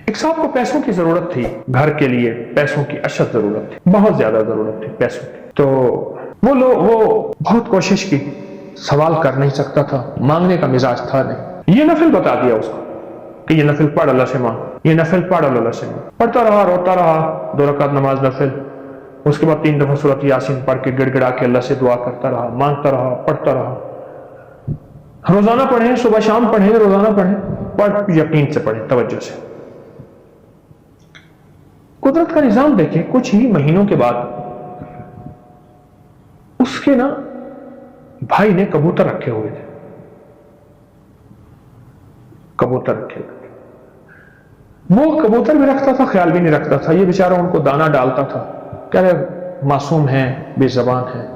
ایک صاحب کو پیسوں کی ضرورت تھی، گھر کے لیے پیسوں کی اشد ضرورت تھی، بہت زیادہ ضرورت تھی پیسوں کی. تو وہ بہت کوشش کی، سوال کر نہیں سکتا تھا، مانگنے کا مزاج تھا نہیں. یہ نفل بتا دیا اس کو کہ یہ نفل پڑھ اللہ سے مانگ، یہ نفل پڑھ اللہ سے مانگ. پڑھتا رہا، روتا رہا، 2 رکعت نماز نفل. اس کے بعد 3 دفعہ سورۃ یاسین پڑھ کے گڑ گڑا کے اللہ سے دعا کرتا رہا، مانگتا رہا، پڑھتا رہا. روزانہ پڑھیں، صبح شام پڑھیں، روزانہ پڑھیں، پڑھ یقین سے پڑھیں، توجہ سے. قدرت کا نظام دیکھیں، کچھ ہی مہینوں کے بعد اس کے بھائی نے کبوتر رکھے ہوئے تھے. کبوتر رکھے ہوئے تھے. وہ کبوتر بھی رکھتا تھا، خیال بھی نہیں رکھتا تھا. یہ بیچارہ ان کو دانا ڈالتا تھا، کہہ رہے معصوم ہیں، بے زبان ہیں.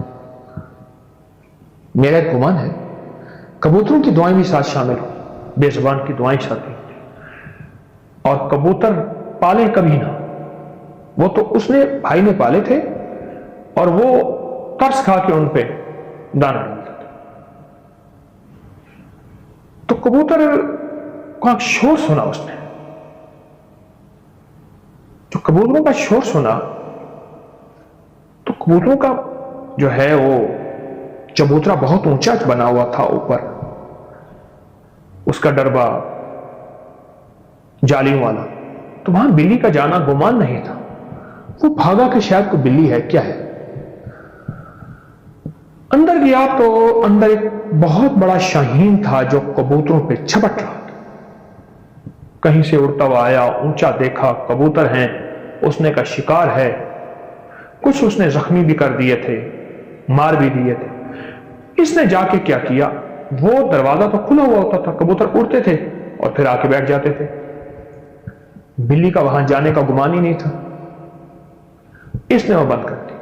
میرا ایک گمان ہے کبوتروں کی دعائیں بھی ساتھ شامل ہوں، بے زبان کی دعائیں ساتھ. اور کبوتر پالے کبھی نہ، وہ تو اس نے بھائی نے پالے تھے اور وہ ترس کھا کے ان پہ دانا ڈالتا تھا. تو کبوتر کا شور سنا اس نے. جو کبوتروں کا شور سنا تو کبوتروں کا جو ہے وہ چبوترا بہت اونچا بنا ہوا تھا اوپر، اس کا ڈربا جالیوں والا. تو وہاں بلی کا جانا گمان نہیں تھا. وہ بھاگا کہ شاید کوئی بلی ہے، کیا ہے. اندر گیا تو اندر ایک بہت بڑا شاہین تھا جو کبوتروں پہ چھپٹ رہا تھا. کہیں سے اڑتا ہوا آیا، اونچا دیکھا، کبوتر ہیں، اس نے کہا شکار ہے. کچھ اس نے زخمی بھی کر دیے تھے، مار بھی دیے تھے. اس نے جا کے کیا کیا، وہ دروازہ تو کھلا ہوا ہوتا تھا، کبوتر اڑتے تھے اور پھر آ کے بیٹھ جاتے تھے. بلی کا وہاں جانے کا گمان ہی نہیں تھا. اس نے وہ بند کر دی.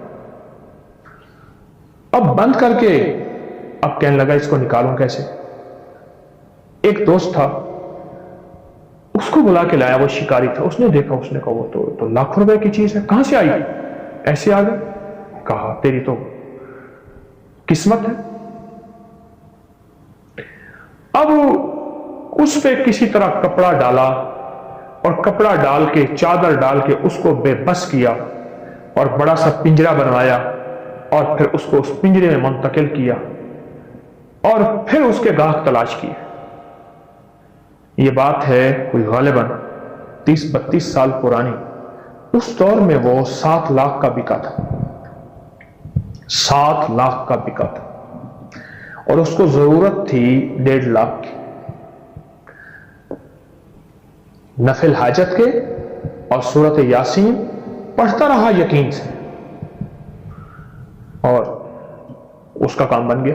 اب بند کر کے اب کہنے لگا اس کو نکالوں کیسے. ایک دوست تھا، اس کو بلا کے لایا، وہ شکاری تھا. اس نے دیکھا، اس نے کہا وہ تو لاکھوں روپے کی چیز ہے، کہاں سے آئی؟ ایسے آ گئے. کہا تیری تو قسمت ہے. اب اس پہ کسی طرح کپڑا ڈالا اور کپڑا ڈال کے، چادر ڈال کے اس کو بے بس کیا اور بڑا سا پنجرا بنوایا اور پھر اس کو اس پنجرے میں منتقل کیا اور پھر اس کے گاہک تلاش کیے. یہ بات ہے کوئی غالباً 30-32 سال پرانی. اس دور میں وہ 7 لاکھ کا بکا تھا. 7 لاکھ کا بکا تھا اور اس کو ضرورت تھی 1.5 لاکھ کی. نفل حاجت کے اور سورۃ یاسین پڑھتا رہا یقین سے اور اس کا کام بن گیا.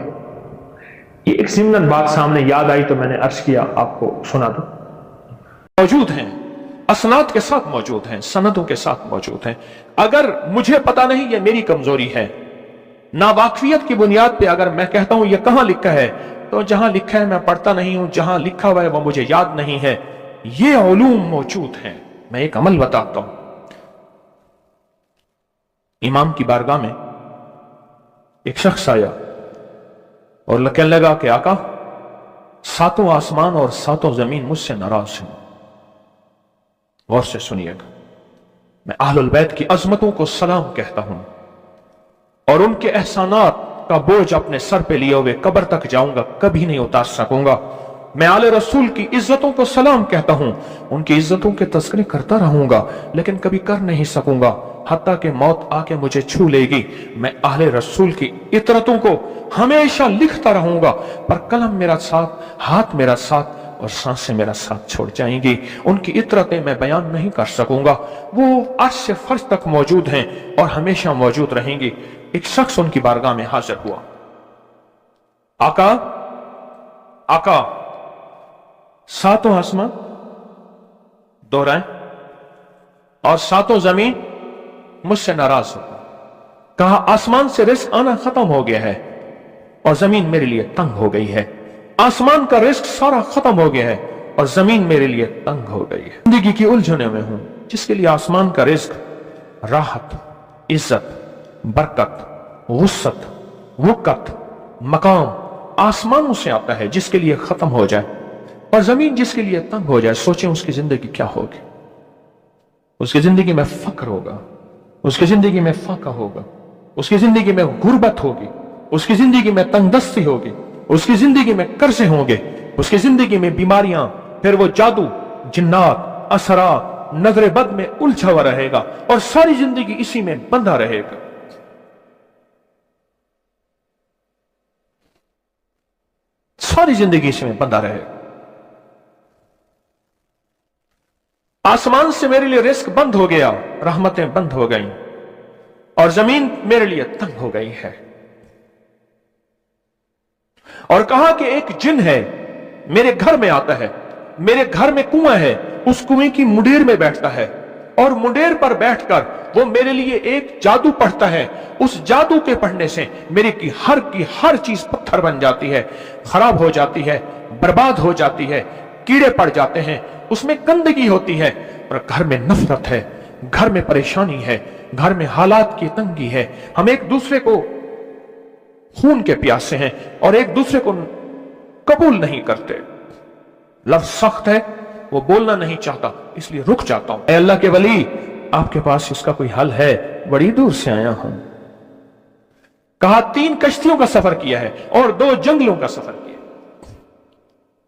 یہ ایک ضمن بات سامنے یاد آئی تو میں نے عرض کیا آپ کو سنا دوں. موجود ہیں، اسناد کے ساتھ موجود ہیں، سندوں کے ساتھ موجود ہیں. اگر مجھے پتا نہیں، یہ میری کمزوری ہے، ناواقفیت کی بنیاد پہ اگر میں کہتا ہوں یہ کہاں لکھا ہے تو جہاں لکھا ہے میں پڑھتا نہیں ہوں، جہاں لکھا ہوا ہے وہ مجھے یاد نہیں ہے. یہ علوم موجود ہیں. میں ایک عمل بتاتا ہوں. امام کی بارگاہ میں ایک شخص آیا اور کہنے لگا کہ آقا 7 آسمان اور 7 زمین مجھ سے ناراض ہیں. غور سے سنیے گا. میں اہل البیت کی عظمتوں کو سلام کہتا ہوں اور ان کے احسانات کا بوجھ اپنے سر پہ لیے ہوئے قبر تک جاؤں گا، کبھی نہیں اتار سکوں گا. میں آل رسول کی عزتوں کو سلام کہتا ہوں، ان کی عزتوں کے تذکرے کرتا رہوں گا لیکن کبھی کر نہیں سکوں گا حتیٰ کہ موت آ کے مجھے چھو لے گی. میں اہل رسول کی عطرتوں کو ہمیشہ لکھتا رہوں گا پر قلم میرا ساتھ، ہاتھ میرا ساتھ اور سانسیں میرا ساتھ چھوڑ جائیں گی. ان کی عطرتیں میں بیان نہیں کر سکوں گا. وہ عرش سے فرش تک موجود ہیں اور ہمیشہ موجود رہیں گی. ایک شخص ان کی بارگاہ میں حاضر ہوا. آقا 7 آسمان دوہرائیں اور 7 زمین مجھ سے ناراض ہو. کہا آسمان سے رزق آنا ختم ہو گیا ہے اور زمین میرے لیے تنگ ہو گئی ہے. آسمان کا رزق سارا ختم ہو گیا ہے اور زمین میرے لیے تنگ ہو گئی ہے. زندگی کی الجھنوں میں ہوں. جس کے لیے آسمان کا رزق راحت، عزت، برکت، وسعت، وقت، مقام آسمانوں سے آتا ہے، جس کے لیے ختم ہو جائے اور زمین جس کے لیے تنگ ہو جائے، سوچیں اس کی زندگی کیا ہوگی. उसकी जिंदगी में फक्र होगा, उसकी जिंदगी में फाका होगा, उसकी जिंदगी में गुर्बत होगी, उसकी जिंदगी में तंगदस्ती होगी, उसकी जिंदगी में कर्जे होंगे, उसकी जिंदगी में बीमारियां, फिर वो जादू, जिन्नात, असरात, नजर बद में उलझा हुआ रहेगा और सारी जिंदगी इसी में बंधा रहेगा। सारी जिंदगी इसमें बंधा रहेगा। आसमान से मेरे लिए रिस्क बंद हो गया, रहमतें बंद हो गई और जमीन मेरे लिए तंग हो गई है। और कहा कि एक जिन है मेरे घर में आता है, मेरे घर में कुआं है, उस कुएं की मुंडेर में बैठता है और मुंडेर पर बैठकर वो मेरे लिए एक जादू पढ़ता है। उस जादू के पढ़ने से मेरे की हर चीज पत्थर बन जाती है, खराब हो जाती है, बर्बाद हो जाती है, कीड़े पड़ जाते हैं, उसमें गंदगी होती है और घर में नफरत है, घर में परेशानी है, घर में हालात की तंगी है। हम एक दूसरे को खून के प्यासे हैं और एक दूसरे को कबूल नहीं करते। लफ्ज सख्त है, वो बोलना नहीं चाहता, इसलिए रुक जाता हूं। अल्लाह के वली, आपके पास इसका कोई हल है? बड़ी दूर से आया हूं। कहा 3 कश्तियों का सफर किया है और 2 जंगलों का सफर किया।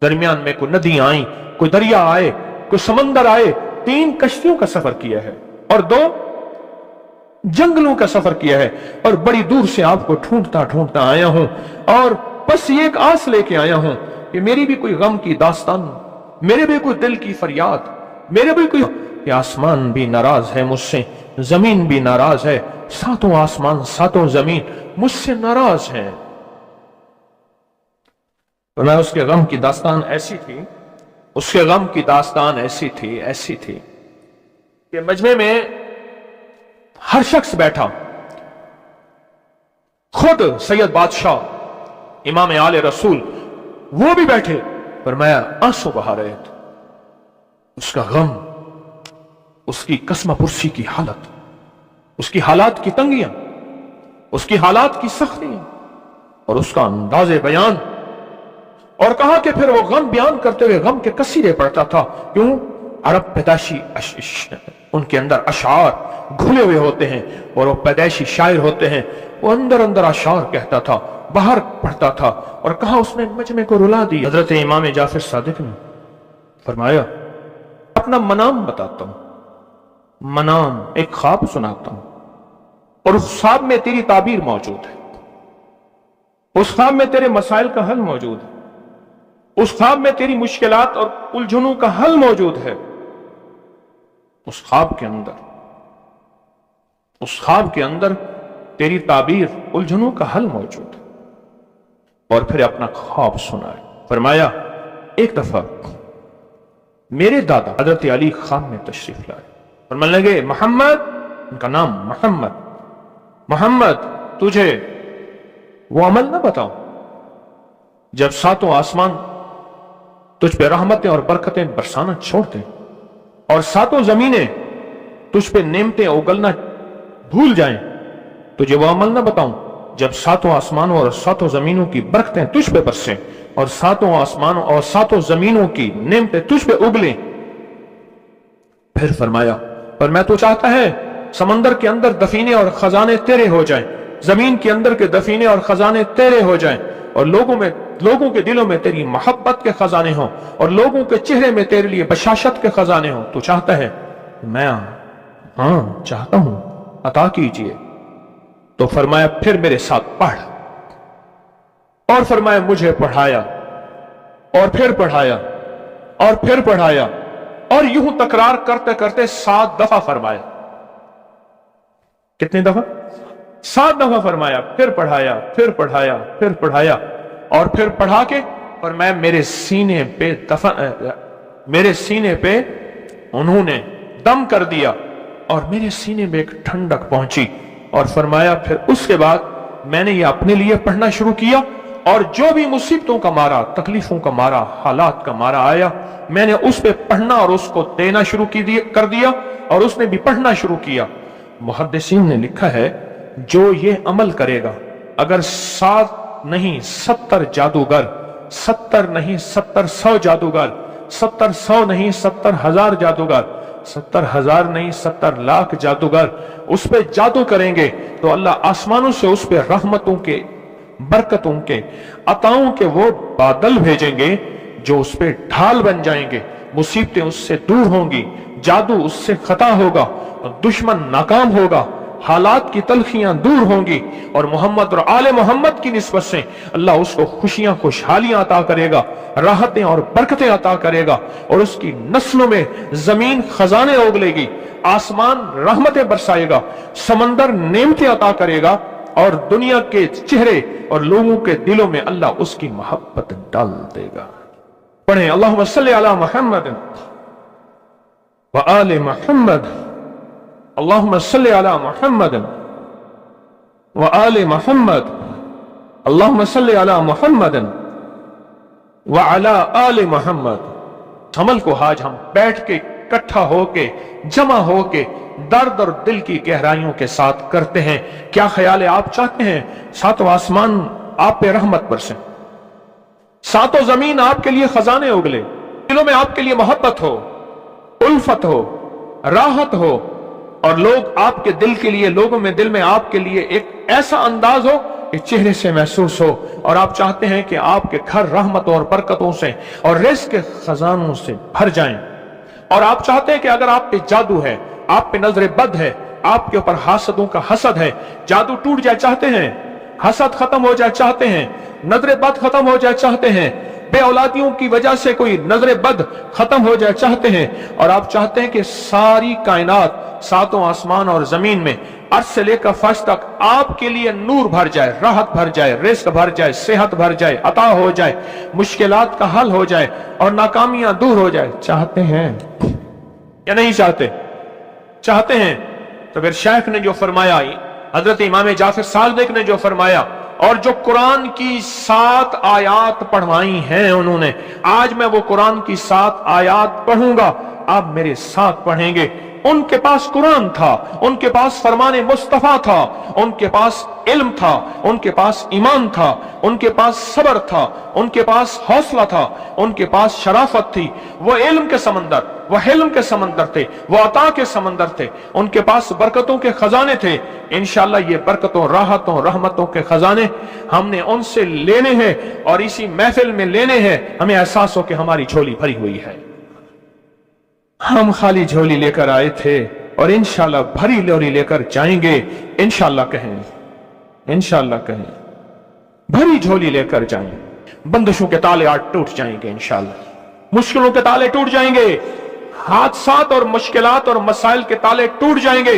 दरमियान में कोई नदियां आई, कोई दरिया आए, कोई समंदर आए। 3 कश्तियों का सफर किया है और 2 जंगलों का सफर किया है और बड़ी दूर से आपको ढूंढता ढूंढता आया हूं और बस ये एक आस लेके आया हूं कि मेरी भी कोई गम की दास्तान, मेरे भी कोई दिल की फरियाद, मेरे भी कोई। आसमान भी नाराज है मुझसे, जमीन भी नाराज है, 7 आसमान 7 जमीन मुझसे नाराज है। तो मैं उसके गम की दास्तान ऐसी थी, उसके गम की दास्तान ऐसी थी कि मजमे में हर शख्स बैठा, खुद सैयद बादशाह इमाम आले रसूल वो भी बैठे, पर मैं आंसू बहा रहे थे। उसका गम, उसकी कसम पुरसी की हालत, उसकी हालात की तंगियां, उसकी हालात की सख्तियां और उसका अंदाजे बयान। और कहा कि फिर वो गम बयान करते हुए गम के कसीरे पढ़ता था। क्यों? अरब पैदाशी उनके अंदर अशार घुले हुए होते हैं और वो पैदाइशी शायर होते हैं। वो अंदर अंदर अशार कहता था, बाहर पढ़ता था। और कहा उसने मजमे को रुला दी। हजरत इमाम जाफर सादिक ने फरमाया, अपना मनाम बताता हूं, मनाम एक ख्वाब सुनाता हूं और उस ख्वाब में तेरी ताबीर मौजूद है, उस ख्वाब में तेरे मसाइल का हल मौजूद है, उस ख्वाब में तेरी मुश्किलात और उलझनों का हल मौजूद है। उस ख्वाब के अंदर तेरी ताबीर, उलझनों का हल मौजूद है। और फिर अपना ख्वाब सुनाए। फरमाया, एक दफा मेरे दादा हजरत अली ख्वाब में तशरीफ लाए। फरमाने लगे, मोहम्मद, उनका नाम मोहम्मद, तुझे वो अमल ना बताऊं जब 7 आसमान तुझ पे रहमतें और बरकतें बरसाना छोड़ दें और 7 जमीनें तुझ पे नेमतें उगलना भूल जाएं? तुझे वो अमल ना बताऊं जब 7 आसमानों और 7 जमीनों की बरकतें तुझ पे बरसें और 7 आसमानों और 7 जमीनों की नेमतें तुझ पे उगलें? फिर फरमाया, पर मैं तो चाहता है समंदर के अंदर दफीने और खजाने तेरे हो जाएं, जमीन के अंदर के दफीने और खजाने तेरे हो जाएं और लोगों के दिलों में तेरी मोहब्बत के खजाने हों और लोगों के चेहरे में तेरे लिए बशाशत के खजाने हों। तू चाहता है? मैं हाँ चाहता हूं, अता कीजिए। तो फरमाया, फिर मेरे साथ पढ़। और फरमाया, मुझे पढ़ाया और फिर पढ़ाया और फिर पढ़ाया और यूं तकरार करते करते 7 दफा फरमाया। कितनी दफा? 7 दफा फरमाया। फिर पढ़ाया, फिर पढ़ाया, फिर पढ़ाया और फिर पढ़ा के और मैं मेरे सीने पे उन्होंने दम कर दिया और मेरे सीने में एक ठंडक पहुंची। और फरमाया, फिर उसके बाद मैंने ये अपने लिए पढ़ना शुरू किया और जो भी मुसीबतों का मारा, तकलीफों का मारा, हालात का मारा आया, मैंने उस पे पढ़ना और उसको देना शुरू कर दिया और उसने भी पढ़ना शुरू किया। मुहद्दिसीन ने लिखा है, जो ये अमल करेगा, अगर 7 नहीं 70 जादूगर, 70 नहीं 70 100 जादूगर, 70 100 नहीं 70,000 जादूगर 70,000 नहीं 70 लाख जादूगर उस पे जादू करेंगे तो अल्लाह आसमानों से उस पे रहमतों के, बरकतों के, अताओं के वो बादल भेजेंगे जो उस पे ढाल बन जाएंगे। मुसीबतें उससे दूर होंगी, जादू उससे खता होगा, दुश्मन नाकाम होगा, हालात की तलखियां दूर होंगी और मोहम्मद और आले मोहम्मद की निस्बत से अल्लाह उसको खुशियां, खुशहालियां अता करेगा, राहतें और बरकतें अता करेगा और उसकी नस्लों में जमीन खजाने उगलेगी, आसमान रहमतें बरसाएगा, समंदर नेमतें अता करेगा और दुनिया के चेहरे और लोगों के दिलों में अल्लाह उसकी मोहब्बत डाल देगा। पढ़े अल्लाहुम्मा सल्ली अला मुहम्मद व आले मुहम्मद, अल्लाहुम्मा सल्ली अला मुहम्मद व आले मुहम्मद, अल्लाहुम्मा सल्ली अला मुहम्मद व अला आले मुहम्मद। अमल को आज हम बैठ के इकट्ठा होके, जमा होके, दर्द और दिल की गहराइयों के साथ करते हैं। क्या ख्याल है? आप चाहते हैं सातों आसमान आप पे रहमत बरसे, सातों जमीन आपके लिए खजाने उगले, दिलों में आपके लिए मोहब्बत हो, उल्फत हो, राहत हो और लोग आपके दिल के लिए, लोगों में दिल में आपके लिए एक ऐसा अंदाज हो कि चेहरे से महसूस हो और आप चाहते हैं कि आपके घर रहमतों और बरकतों से और रिज़्क़ के खजानों से भर जाएं। और आप चाहते हैं कि अगर आप पे जादू है, आप पे नजर बद है, आपके ऊपर हासदों का हसद है, जादू टूट जाए चाहते हैं, हसद खत्म हो जाए चाहते हैं, नजर बद खत्म हो जाए चाहते हैं, बे औलादियों की वजह से कोई नजर बद खत्म हो जाए चाहते हैं और आप चाहते हैं कि सारी कायनात, सातों आसमान और जमीन में अर्श से लेकर फर्श तक आपके लिए नूर भर जाए, राहत भर जाए, रिज़्क़ भर जाए, सेहत भर जाए, अता हो जाए, मुश्किलात का हल हो जाए और नाकामियां दूर हो जाए। चाहते हैं या नहीं चाहते? चाहते हैं। तो फिर शेख ने जो फरमाया, हजरत इमाम जाफर सादिक ने जो फरमाया और जो कुरान की 7 आयात पढ़वाई हैं उन्होंने, आज मैं वो कुरान की 7 आयात पढ़ूंगा, आप मेरे साथ पढ़ेंगे। उनके पास कुरान था, उनके पास फरमान मुस्तफा था, उनके पास इल्म था, उनके पास ईमान था, उनके पास सब्र था, उनके पास हौसला था, उनके पास शराफत थी। वो इल्म के समंदर, वो हिल्म के समंदर थे, वो अता के समंदर थे, उनके पास बरकतों के खजाने थे। इंशाअल्लाह ये बरकतों, राहतों, रहमतों के खजाने हमने उनसे लेने हैं और इसी महफिल में लेने हैं। हमें एहसास हो कि हमारी झोली भरी हुई है, हम खाली झोली लेकर आए थे और इंशाअल्लाह भरी झोली लेकर जाएंगे। इंशाअल्लाह कहें, इंशाअल्लाह कहें, भरी झोली लेकर जाएंगे। बंदिशों के ताले आज टूट जाएंगे इंशाअल्लाह, मुश्किलों के ताले टूट जाएंगे, हादसात और मुश्किलात और मसाइल के ताले टूट जाएंगे।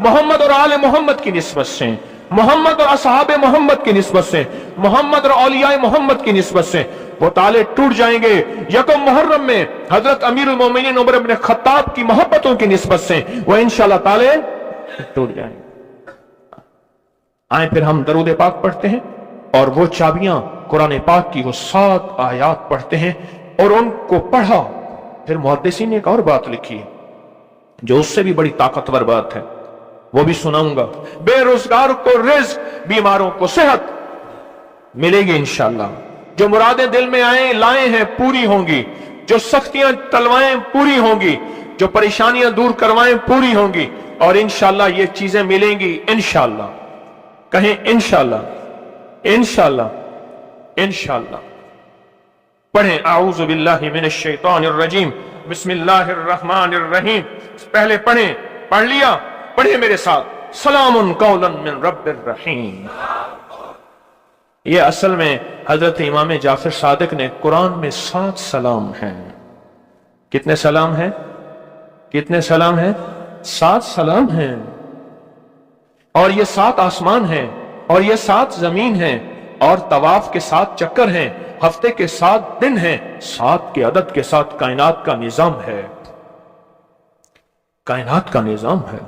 मोहम्मद और आले मोहम्मद की निस्बत से, मोहम्मद और असहाबे मोहम्मद की निस्बत से, मोहम्मद और औलियाए मोहम्मद की निस्बत से वो ताले टूट जाएंगे। यकम मुहर्रम में हजरत अमीरुल मोमिनीन उमर इब्न खत्ताब की मोहब्बतों की निस्बत से वो इंशाअल्लाह ताले टूट जाएंगे। आए फिर हम दरूद पाक पढ़ते हैं और वो चाबियां कुरान पाक की वो 7 आयात पढ़ते हैं और उनको पढ़ा। फिर मुहद्दिसीन ने एक और बात लिखी है जो उससे भी बड़ी ताकतवर बात है, वो भी सुनाऊंगा। बेरोजगार को रिज़्क़, बीमारों को सेहत मिलेगी इंशाअल्लाह। जो मुरादें दिल में आए लाए हैं पूरी होंगी, जो सख्तियां टलवाएं पूरी होंगी, जो परेशानियां दूर करवाएं पूरी होंगी और इंशाअल्लाह ये चीजें मिलेंगी इंशाअल्लाह। कहें इंशाअल्लाह, इंशाअल्लाह, इंशाअल्लाह। पढ़ें आऊज़ु बिल्लाहि मिनश शैतानिर रजीम, बिस्मिल्लाहिर रहमानिर रहीम। पहले पढ़ें, पढ़ लिया, पढ़े मेरे साथ, सलामुन कौलन मिन रब्बिर रहीम। ये असल में हजरत इमाम जाफर सादिक ने कुरान में 7 सलाम हैं। कितने सलाम हैं? कितने सलाम हैं? 7 सलाम हैं। और ये 7 आसमान हैं और ये 7 जमीन हैं और तवाफ के 7 चक्कर हैं, हफ्ते के 7 दिन हैं, 7 के अदद के साथ कायनात का निजाम है, कायनात का निजाम है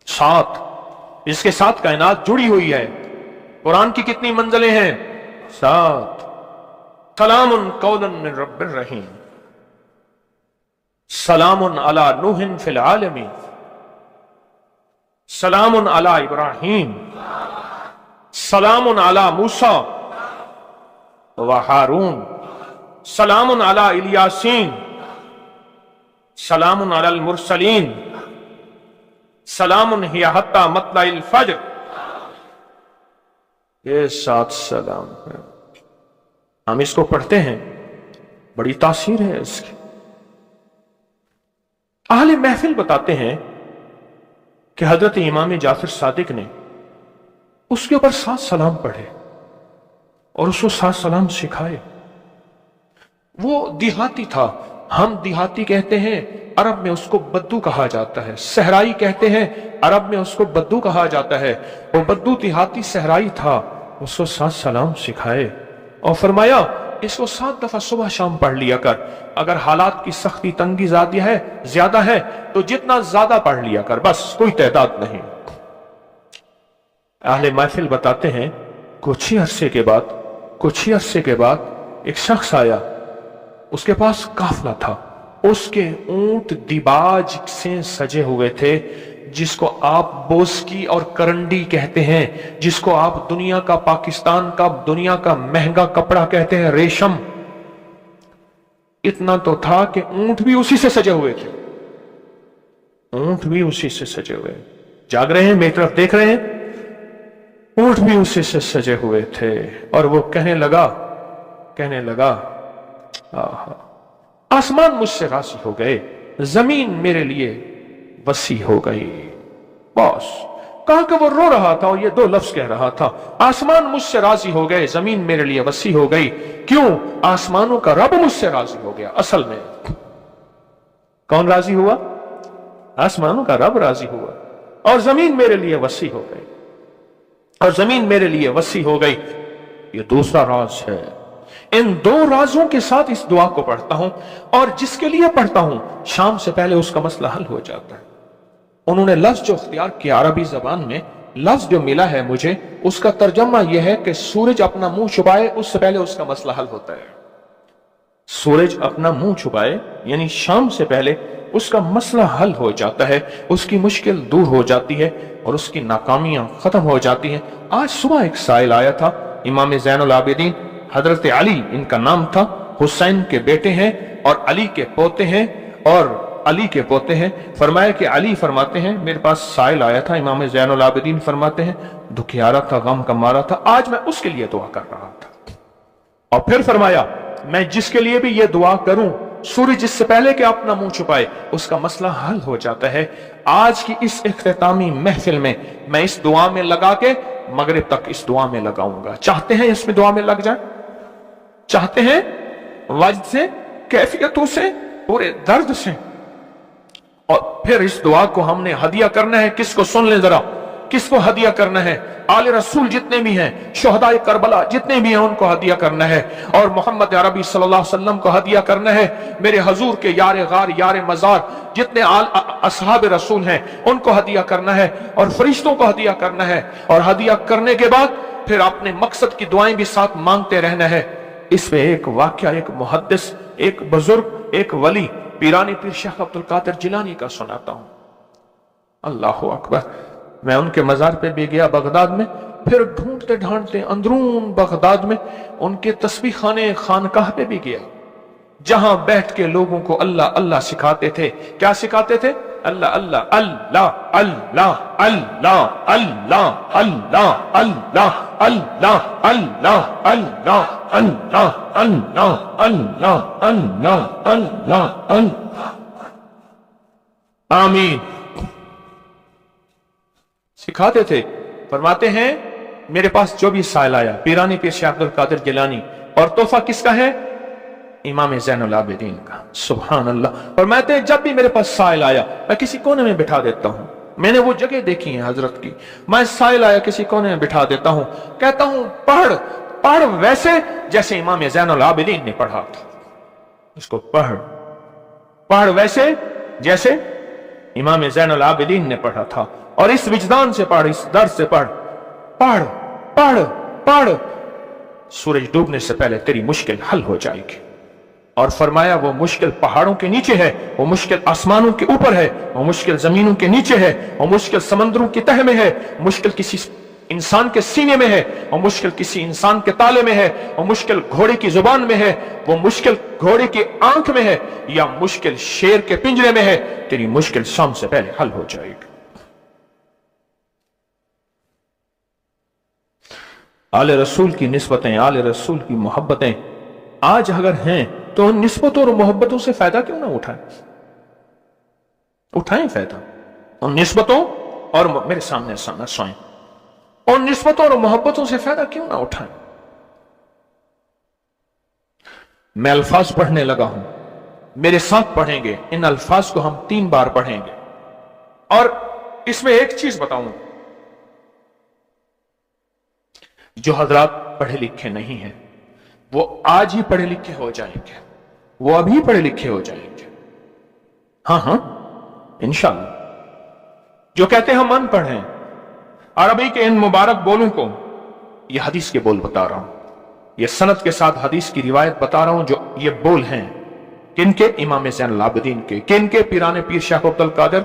7, इसके साथ कायनात जुड़ी हुई है। कुरान की कितनी मंजिलें हैं? 7। सलामुन कौलन मिन रब्बिर रहीम, सलामुन अला नूहिन फिल आलमीन, सलामुन अला इब्राहीम, सलामुन अला मूसा व हारून, सलामुन अला इलियासीन, सलामुन अलल मुरसलीन, सलामुन हिया हत्ता मतलाइल फज्र। ये 7 सलाम है। हम इसको पढ़ते हैं, बड़ी तासीर है इसकी। अहले महफिल बताते हैं कि हजरत इमाम जाफर सादिक ने उसके ऊपर 7 सलाम पढ़े और उसको 7 सलाम सिखाए। वो देहाती था, हम देहाती कहते हैं, अरब में उसको बद्दू कहा जाता है। सहराई कहते हैं, अरब में उसको बद्दू कहा जाता है। वो बद्दू देहाती सहराई था, उसको 7 सलाम सिखाए और फरमाया इसको 7 दफा सुबह शाम पढ़ लिया कर। अगर हालात की सख्ती तंगी ज्यादा है तो जितना ज्यादा पढ़ लिया कर, बस कोई तादाद नहीं। अहले महफिल बताते हैं कुछ ही अरसे के बाद एक शख्स आया, उसके पास काफला था, उसके ऊंट दिबाज से सजे हुए थे, जिसको आप बोस्की और करंडी कहते हैं, जिसको आप दुनिया का, पाकिस्तान का दुनिया का महंगा कपड़ा कहते हैं, रेशम। इतना तो था कि ऊंट भी उसी से सजे हुए थे, ऊंट भी उसी से सजे हुए। जाग रहे हैं, मेरी तरफ देख रहे हैं, ऊंट भी उसी से सजे हुए थे। और वो कहने लगा आसमान मुझसे राजी हो गए, जमीन मेरे लिए वसी हो गई। बस कहा कि वो रो रहा था और ये 2 लफ्ज कह रहा था, आसमान मुझसे राजी हो गए, जमीन मेरे लिए वसी हो गई। क्यों? आसमानों का रब मुझसे राजी हो गया। असल में कौन राजी हुआ? आसमानों का रब राजी हुआ और जमीन मेरे लिए वसी हो गई, और जमीन मेरे लिए वसी हो गई। ये दूसरा राज है। इन 2 राजों के साथ इस दुआ को पढ़ता हूं, और जिसके लिए पढ़ता हूं शाम से पहले उसका मसला हल हो जाता है। उन्होंने लफ्ज जो इख्तियार किया अरबी जबान में, लफ्ज जो मिला है मुझे, उसका तर्जमा यह है कि सूरज अपना मुंह छुपाए उससे पहले उसका मसला हल होता है। सूरज अपना मुंह छुपाए यानी शाम से पहले उसका मसला हल हो जाता है, उसकी मुश्किल दूर हो जाती है और उसकी नाकामियां खत्म हो जाती हैं। आज सुबह एक साइल आया था, इमाम ज़ैनुल आबिदीन हजरत अली इनका नाम था, हुसैन के बेटे हैं और अली के पोते हैं। फरमाया कि अली फरमाते हैं मेरे पास साइल आया था, इमाम ज़ैनुल आबिदीन फरमाते हैं दुखियारा था, गम का मारा था, आज मैं उसके लिए दुआ कर रहा था। और फिर फरमाया मैं जिसके लिए भी ये दुआ करूं, सूरज जिससे पहले कि अपना मुंह छुपाए उसका मसला हल हो जाता है। आज की इस इख्तितामी महफिल में मैं इस दुआ में लगा के मगरिब तक इस दुआ में लगाऊंगा। चाहते हैं इसमें दुआ में लग जाए? चाहते हैं वजद से, कैफियतों से, पूरे दर्द से? और फिर इस दुआ को हमने हदिया करना है। किसको? सुन ले जरा, किसको हदिया करना है? आले रसूल जितने भी हैं, शुहदाए करबला जितने भी हैं, उनको हदिया करना है। और मोहम्मद अरबी सल्लल्लाहु अलैहि वसल्लम को हदिया करना है। मेरे हजूर के यार गार, यार मजार जितने असहाब रसूल हैं, उनको हदिया करना है और फरिश्तों को हदिया करना है। और हदिया करने के बाद फिर अपने मकसद की दुआएं भी साथ मांगते रहना है। इसमें एक वाक्या, एक मुहद्दिस, एक बुजुर्ग, एक वली, पीरानी पीर शेख अब्दुल कादिर जिलानी का सुनाता हूं। अल्लाहु अकबर। मैं उनके मजार पे भी गया बगदाद में, फिर ढूंढते ढांढते अंदरून बगदाद में उनके तस्बीह खाने खानकाह पे भी गया, जहां बैठ के लोगों को अल्लाह अल्लाह सिखाते थे। क्या सिखाते थे? अल्लाह अल्लाह अल्लाह अल्लाह अल्लाह अल्लाह अल्लाह अल्लाह अल्लाह अल्लाह अल्लाह अल्लाह अल्लाह अल्लाह अल्लाह अल्लाह अल्लाह। आमीन सिखाते थे। फरमाते हैं मेरे पास जो भी साइल आया, पीरानी पीर शेख अब्दुल कादिर जिलानी, और तोहफा किसका है? इमाम ज़ैनुल आबिदीन का। सुभान अल्लाह। फरमाते हैं जब भी मेरे पास साइल आया मैं किसी कोने में बिठा देता हूं। मैंने वो जगह देखी है हजरत की, मैं साइल आया किसी कोने में बिठा देता हूं, कहता हूं पढ़ पढ़ वैसे जैसे इमाम ज़ैनुल आबिदीन ने पढ़ा था। उसको पढ़ पढ़ वैसे जैसे इमाम ज़ैनुल आबिदीन ने पढ़ा था, और इस विजदान से पढ़, इस दर्द से पढ़, पढ़ पढ़ पढ़। सूरज डूबने से पहले तेरी मुश्किल हल हो जाएगी। और फरमाया वो मुश्किल पहाड़ों के नीचे है, वो मुश्किल आसमानों के ऊपर है, वो मुश्किल जमीनों के नीचे है, वो मुश्किल समंदरों की तह में है, मुश्किल किसी इंसान के सीने में है, और मुश्किल किसी इंसान के ताले में है, और मुश्किल घोड़े की जुबान में है, वो मुश्किल घोड़े की आंख में है, या मुश्किल शेर के पिंजरे में है, तेरी मुश्किल शाम से पहले हल हो जाएगी। आले रसूल की निस्बतें, आले रसूल की मोहब्बतें आज अगर हैं तो उन निस्बतों और मोहब्बतों से फायदा क्यों ना उठाएं फायदा उन निस्बतों और मेरे सामने सामने सोएं, उन निस्बतों और मोहब्बतों से फायदा क्यों ना उठाएं। मैं अल्फाज पढ़ने लगा हूं, मेरे साथ पढ़ेंगे, इन अल्फाज को हम 3 बार पढ़ेंगे। और इसमें एक चीज बताऊं, जो हजरात पढ़े लिखे नहीं हैं वो आज ही पढ़े लिखे हो जाएंगे, वो अभी पढ़े लिखे हो जाएंगे। हाँ इंशाअल्लाह। जो कहते हैं हम अनपढ़ हैं, अरबी के इन मुबारक बोलों को, ये हदीस के बोल बता रहा हूं, ये सनद के साथ हदीस की रिवायत बता रहा हूं, जो ये बोल हैं किनके? इमाम ज़ैनुल आबिदीन के, किनके? पीराने पीर शेख अब्दुल कादिर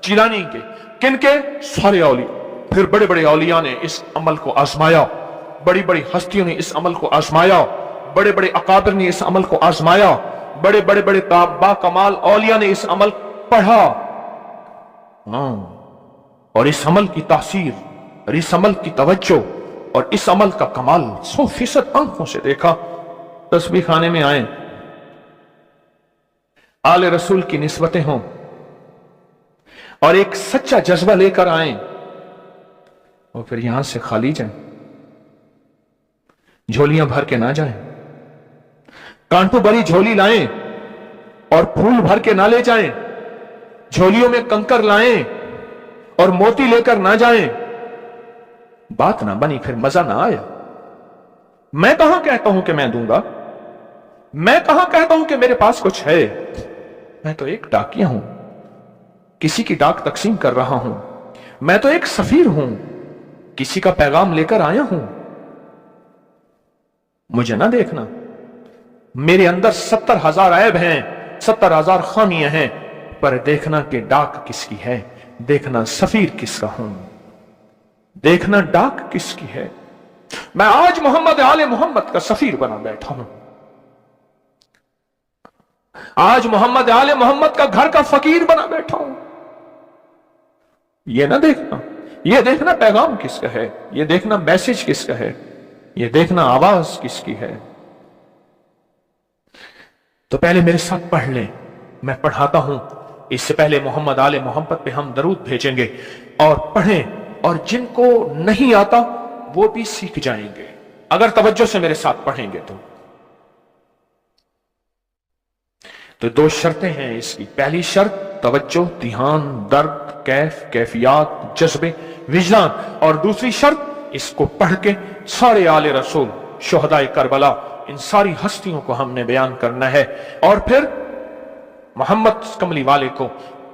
जिलानी के, किनके? सारे औलिया। फिर बड़े बड़े औलिया ने इस अमल को आजमाया, बड़ी बड़ी हस्तियों ने इस अमल को आजमाया, बड़े बड़े अकाबिर ने इस अमल को आजमाया, बड़े बड़े बड़े बाकमाल औलिया ने इस अमल पढ़ा। और इस अमल की तासीर और इस अमल की तवज्जो और इस अमल का कमाल 100% आंखों से देखा। तस्बीह खाने में आए, आले रसूल की निस्बतें हों और एक सच्चा जज्बा लेकर आए, और फिर यहां से खाली जाएं, झोलियां भर के ना जाएं, कांटों भरी झोली लाएं और फूल भर के ना ले जाएं, झोलियों में कंकर लाएं और मोती लेकर ना जाएं। बात ना बनी, फिर मजा ना आया। मैं कहां कहता हूं कि मैं दूंगा, मैं कहां कहता हूं कि मेरे पास कुछ है। मैं तो एक डाकिया हूं, किसी की डाक तकसीम कर रहा हूं। मैं तो एक सफीर हूं, किसी का पैगाम लेकर आया हूं। मुझे ना देखना, मेरे अंदर 70,000 ऐब हैं, 70,000 खामियां हैं, पर देखना कि डाक किसकी है, देखना सफीर किसका हूं, देखना डाक किसकी है। मैं आज मोहम्मद आले मोहम्मद का सफीर बना बैठा हूं, आज मोहम्मद आले मोहम्मद का घर का फकीर बना बैठा हूं। ये ना देखना, ये देखना पैगाम किसका है, ये देखना मैसेज किसका है, ये देखना आवाज किसकी है। तो पहले मेरे साथ पढ़ लें, मैं पढ़ाता हूं। इससे पहले मोहम्मद आले मोहम्मद पे हम दरूद भेजेंगे और पढ़ें, और जिनको नहीं आता वो भी सीख जाएंगे अगर तवज्जो से मेरे साथ पढ़ेंगे तो 2 शर्तें हैं इसकी। पहली शर्त तवज्जो, ध्यान, दर्द, कैफियत, जज्बे, विजदान। और दूसरी शर्त, इसको पढ़ के सारे आले रसूल, शुहदाए करबला, इन सारी हस्तियों को हमने बयान करना है। और फिर मोहम्मद कमली वाले को,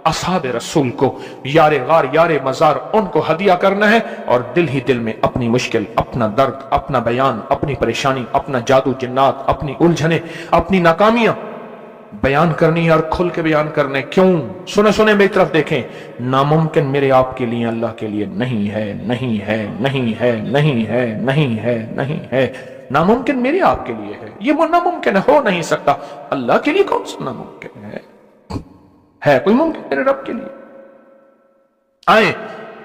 असहाब रसूल को, यारे गार यारे मजार, उनको हदिया करना है। और दिल ही दिल में अपनी मुश्किल, अपना दर्द, अपना बयान, अपनी परेशानी, अपना जादू जिन्नात, अपनी उलझने, अपनी नाकामियां बयान करनी है और खुल के बयान करने। क्यों? सुने सुने मेरी तरफ देखें। नामुमकिन मेरे आपके लिए, अल्लाह के लिए नहीं है, नहीं है, नहीं है, नहीं है, नहीं है, नहीं है। नामुमकिन मेरे आपके लिए है, ये नामुमकिन हो नहीं सकता। अल्लाह के लिए कौन सा नामुमकिन है कोई मुमकिन मेरे रब के लिए? आए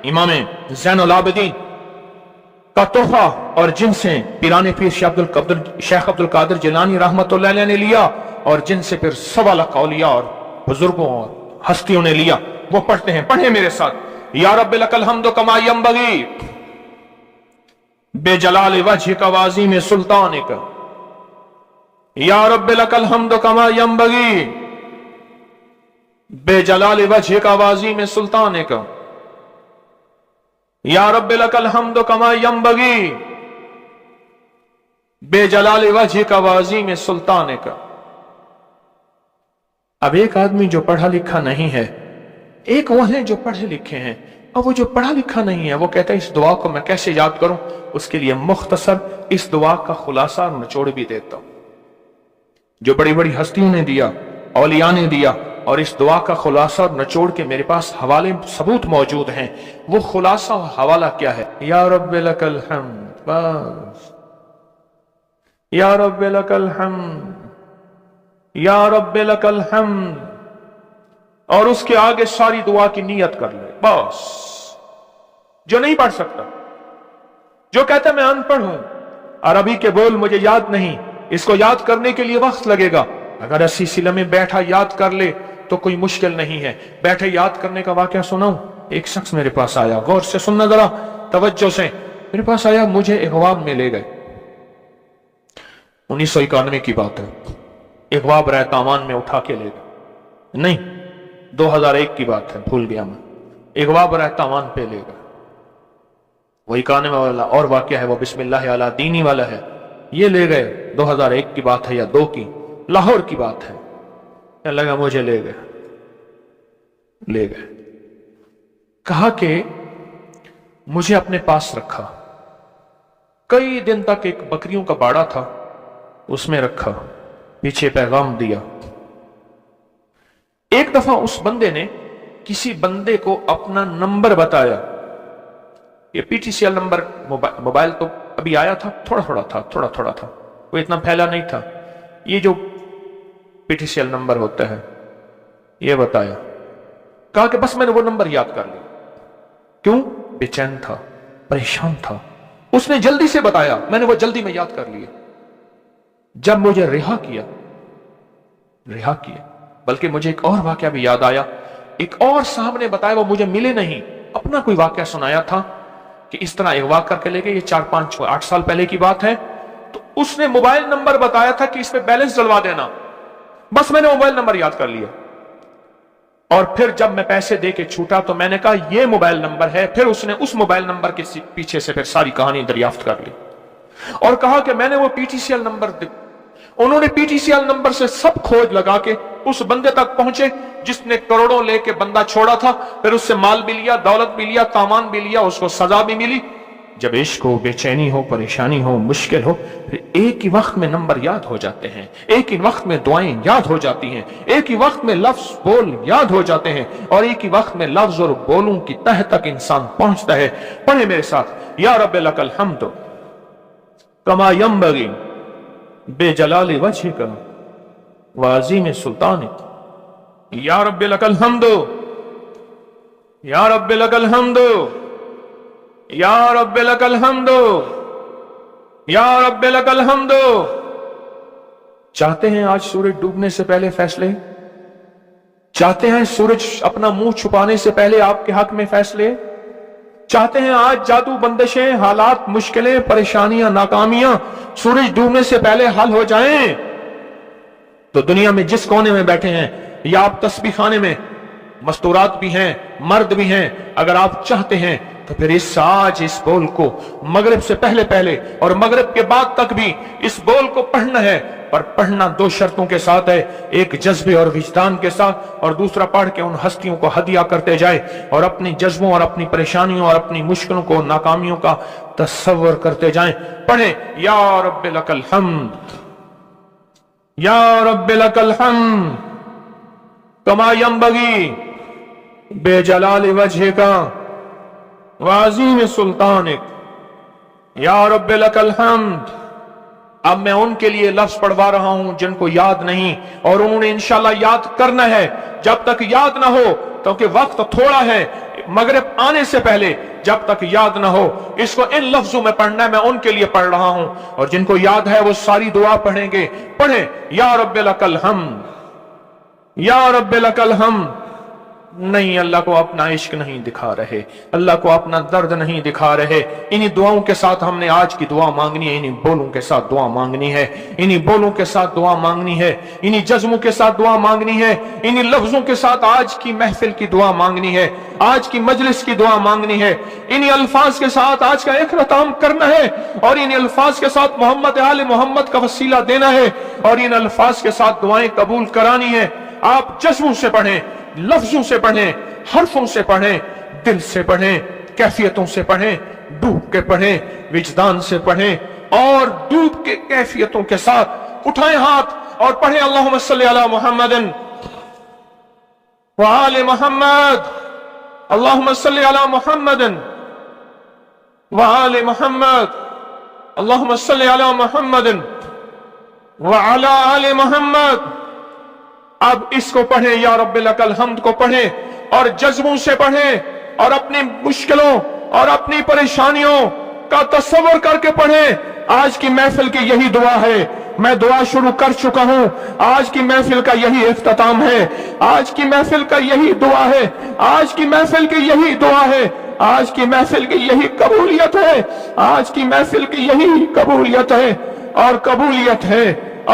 इमाम ज़ैनुल आबिदीन का तोहफा, और जिनसे पीराने पीर शेख अब्दुल कादिर जिलानी रहमतुल्लाह अलैह ने लिया, और जिनसे फिर 1.25 लाख औलिया और बुजुर्गों और हस्तियों ने लिया, वो पढ़ते हैं। पढ़े मेरे साथ। या रब्बी लकल हम्दु कमा यंबगी बेजलाल वजहिक व अज़ीम सुल्तानिक। या रब्बी लकल हम्दु कमा यंबगी बेजलाल वजहिक व अज़ीम सुल्तानिक। या रब्बी लकल हम्दु कमा यंबगी बेजलाल वजहिक व अज़ीम सुल्तानिक। अब एक आदमी जो पढ़ा लिखा नहीं है, एक वो है जो पढ़े लिखे हैं, और वो जो पढ़ा लिखा नहीं है वो कहता है इस दुआ को मैं कैसे याद करूं। उसके लिए मुख्तसर इस दुआ का खुलासा और निचोड़ भी देता हूं, जो बड़ी बड़ी हस्तियों ने दिया, औलिया ने दिया, اور اس دعا کا خلاصہ اور نچوڑ کے میرے پاس حوالے ثبوت موجود ہیں. وہ خلاصہ اور حوالہ کیا ہے؟ یا رب لک الحمد، بس یا رب لک الحمد، یا رب لک الحمد، اور اس کے آگے ساری دعا کی نیت کر لے. بس جو نہیں پڑھ سکتا، جو کہتا میں ان پڑھ ہوں، عربی کے بول مجھے یاد نہیں، اس کو یاد کرنے کے لیے وقت لگے گا، اگر اسی سلسلے میں بیٹھا یاد کر لے تو کوئی مشکل نہیں ہے. بیٹھے یاد کرنے کا واقعہ سناؤں. ایک شخص میرے پاس آیا، غور سے سننا ذرا توجہ سے، میرے پاس آیا، مجھے اغواب میں لے گئے. 1991 کی بات ہے. اغواب ریتاوان میں اٹھا کے لے گئے، نہیں 2001 کی بات ہے، بھول گیا میں. اغواب ریتاوان پہ لے گئے. وہی کانے والا اور واقعہ ہے، وہ بسم اللہ علی دینی والا ہے. یہ لے گئے، 2001 کی بات ہے یا 2 کی، لاہور کی بات ہے. لگا مجھے لے گئے، کہا کہ مجھے اپنے پاس رکھا. کئی دن تک ایک بکریوں کا باڑا تھا، اس میں رکھا، پیچھے پیغام دیا. ایک دفعہ اس بندے نے کسی بندے کو اپنا نمبر بتایا. یہ P T C L number, mobile تو ابھی آیا تھا، تھوڑا تھوڑا تھا، کوئی اتنا پھیلا نہیں تھا. یہ جو P T C L number ہوتا ہے یہ بتایا. کہا کہ بس میں نے وہ نمبر یاد کر لیا. کیوں؟ بے چین تھا، پریشان تھا. اس نے جلدی سے بتایا، میں نے وہ جلدی میں یاد کر لیا. جب مجھے رہا کیا، بلکہ مجھے ایک اور واقعہ بھی یاد آیا. ایک اور صاحب نے بتایا، وہ مجھے ملے نہیں، اپنا کوئی واقعہ سنایا تھا کہ اس طرح اغوا کر کے لے گئے. یہ 4 5 8 سال پہلے کی بات ہے. تو اس نے موبائل نمبر بتایا تھا کہ اس پہ بیلنس ڈلوا دینا. بس میں نے موبائل نمبر یاد کر لیا، اور پھر جب میں پیسے دے کے چھوٹا تو میں نے کہا یہ موبائل نمبر ہے. پھر اس نے اس موبائل نمبر کے پیچھے سے پھر ساری کہانی دریافت کر لی اور کہا کہ میں نے وہ P T C L number انہوں نے P T C L number سے سب کھوج لگا کے اس بندے تک پہنچے جس نے کروڑوں لے کے بندہ چھوڑا تھا. پھر اس سے مال بھی لیا، دولت بھی لیا، تاوان بھی لیا، اس کو سزا بھی ملی. جب عشق ہو، بے چینی ہو، پریشانی ہو، مشکل ہو، پھر ایک ہی وقت میں نمبر یاد ہو جاتے ہیں، ایک ہی وقت میں دعائیں یاد ہو جاتی ہیں، ایک ہی وقت میں لفظ بول یاد ہو جاتے ہیں، اور ایک ہی وقت میں لفظ اور بولوں کی تہ تک انسان پہنچتا ہے. پڑھیں میرے ساتھ، یا رب لک الحمد کما ینبغی بے جلال وجہک وعظیم سلطانک. یا رب لک الحمد، یا رب لک الحمد، یا رب لک الحمد، یا رب لک الحمد. چاہتے ہیں آج سورج ڈوبنے سے پہلے فیصلے؟ چاہتے ہیں سورج اپنا منہ چھپانے سے پہلے آپ کے حق میں فیصلے؟ چاہتے ہیں آج جادو، بندشیں، حالات، مشکلیں، پریشانیاں، ناکامیاں سورج ڈوبنے سے پہلے حل ہو جائیں؟ تو دنیا میں جس کونے میں بیٹھے ہیں، یا آپ تسبیح خانے میں، مستورات بھی ہیں، مرد بھی ہیں، اگر آپ چاہتے ہیں تو پھر آج اس بول کو مغرب سے پہلے اور مغرب کے بعد تک بھی اس بول کو پڑھنا ہے. پر پڑھنا 2 شرطوں کے ساتھ ہے، ایک جذبے اور وجدان کے ساتھ، اور دوسرا پڑھ کے ان ہستیوں کو ہدیہ کرتے جائے اور اپنی جذبوں اور اپنی پریشانیوں اور اپنی مشکلوں کو، ناکامیوں کا تصور کرتے جائیں. پڑھیں یا رب لک الحمد، یا رب لک الحمد کما ینبغی بے جلال وجہک وعظیم سلطانک. یا رب لک الحمد. اب میں ان کے لیے لفظ پڑھوا رہا ہوں جن کو یاد نہیں، اور انہوں نے انشاءاللہ یاد کرنا ہے. جب تک یاد نہ ہو، کیونکہ وقت تھوڑا ہے، مغرب آنے سے پہلے جب تک یاد نہ ہو اس کو ان لفظوں میں پڑھنا ہے. میں ان کے لیے پڑھ رہا ہوں، اور جن کو یاد ہے وہ ساری دعا پڑھیں گے. پڑھیں یا رب لک الحمد، یا رب لک الحمد. نہیں، اللہ کو اپنا عشق نہیں دکھا رہے، اللہ کو اپنا درد نہیں دکھا رہے. انہی دعاؤں کے ساتھ ہم نے آج کی دعا مانگنی ہے، انہی بولوں کے ساتھ دعا مانگنی ہے، انہی بولوں کے ساتھ دعا مانگنی ہے، انہی جذبوں کے ساتھ دعا مانگنی ہے، انہی لفظوں کے ساتھ آج کی محفل کی دعا مانگنی ہے، آج کی مجلس کی دعا مانگنی ہے. انہی الفاظ کے ساتھ آج کا اختتام کرنا ہے، اور انہی الفاظ کے ساتھ محمد آل محمد کا وسیلہ دینا ہے، اور ان الفاظ کے ساتھ دعائیں قبول کرانی ہے. آپ جذبوں سے پڑھیں، لفظوں سے پڑھیں، حرفوں سے پڑھیں، دل سے پڑھیں، کیفیتوں سے پڑھیں، ڈوب کے پڑھیں، وجدان سے پڑھیں، اور ڈوب کے کیفیتوں کے ساتھ اٹھائیں ہاتھ اور پڑھیں اللہم صلی علی محمد وآل محمد اللهم صل على محمد وآل محمد اللهم صل على محمد وعلى آل محمد. اب اس کو پڑھیں یا رب لک الحمد کو پڑھیں اور جذبوں سے پڑھیں اور اپنی مشکلوں اور اپنی پریشانیوں کا تصور کر کے پڑھیں. آج کی محفل کی یہی دعا ہے. میں دعا شروع کر چکا ہوں. آج کی محفل کا یہی اختتام ہے. آج کی محفل کا یہی دعا ہے. آج کی محفل کی یہی دعا ہے. آج کی محفل کی یہی قبولیت ہے. آج کی محفل کی یہی قبولیت ہے اور قبولیت ہے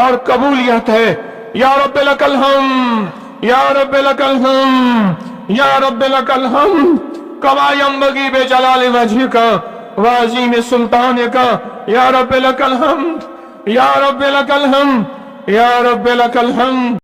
اور قبولیت ہے. یا رب لک الحمد یا رب لک الحمد یا رب لک الحمد کما ینبغی بجلال وجہک وعظیم سلطانک. یا رب لک الحمد یا رب لک الحمد یا رب لک الحمد.